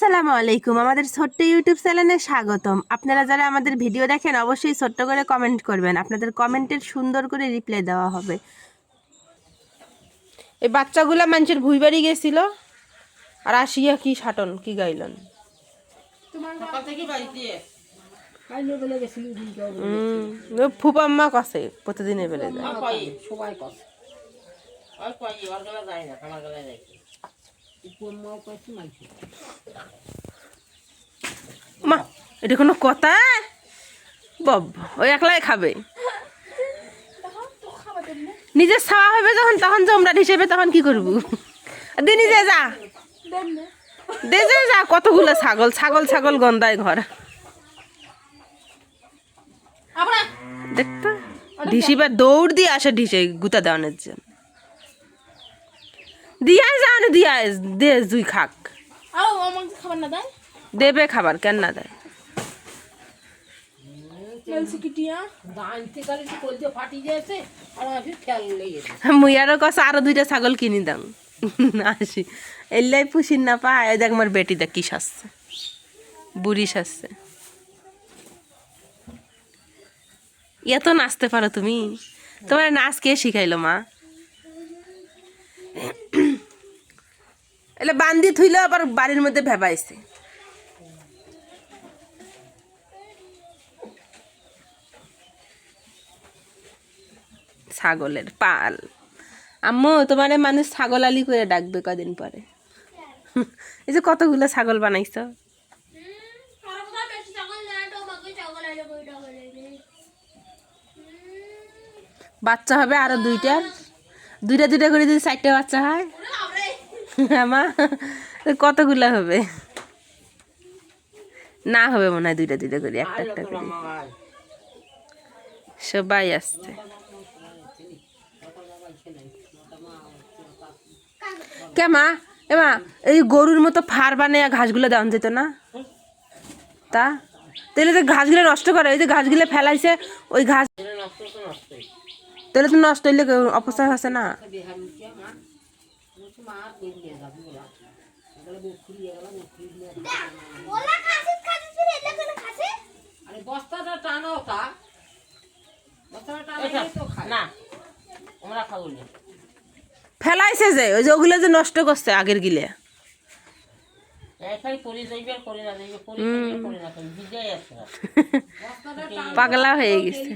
আসসালামু আলাইকুম, আমাদের ছোট্ট ইউটিউব চ্যানেলে স্বাগতম। আপনারা যারা আমাদের ভিডিও দেখেন অবশ্যই ছোট্ট করে কমেন্ট করবেন, আপনাদের কমেন্টের সুন্দর করে রিপ্লাই দেওয়া হবে। এই বাচ্চাগুলা মানুষের ভুই বাড়ি গেছিল আর আসিয়া কি সাটন কি গাইলেন। ফুপাম্মা কষে প্রতিদিন এবেলে যায়। মা এটা কোনো কথা? বব ওই একলাই খাবে, নিজের ছাওয়া হবে যখন তখন জমরাট হিসেবে তখন কি করবো? দে নিজে যা, দে যা। কতগুলো ছাগল ছাগল ছাগল গন্ধায় ঘর। দেখতো ঢিসিবার দৌড় দিয়ে আসে ঢিসে গুতা দেওয়ানোর জন্য। দিয়া যাও না, দিয়া দে জুই খাক, দেবে খাবার কেন না দেয়। মুইয়ারও কষা আরো 2টা ছাগল কিনি দাম আসি এলাই পুষিন না পায়। দেখ আমার বেটি দেখ কি সাজছে, বুড়ি সাজছে। এত নাচতে পারো তুমি? তোমার নাচ কে শিখাইলো মা? এলে বান্দি থুইলো আবার বাড়ির মধ্যে ভেবাইছে। ছাগলের পাল। আম্মু তোমার মানুষ ছাগল আলি করে ডাকবে কদিন পরে। এই যে কতগুলো ছাগল বানাইছো। বাচ্চা হবে আরো 2টা করে যদি 4টে বাচ্চা হয় মা কতগুলো হবে? না হবে মনে হয় 2টা করে, একটা করে। সবাই আসছে। কে মা এমা এই গরুর মতো ফার বানিয়ে ঘাসগুলো দেওয়া যেত না? তা তাহলে তো ঘাসগুলো নষ্ট করে, ওই যে ঘাসগুলো ফেলাইছে ওই ঘাস তাহলে তো নষ্ট হইলে অপচয় হচ্ছে না। ফেলাইছে যে ওই যে ওগুলো যে নষ্ট করছে আগের গিলে। পাগলা হয়ে গেছে।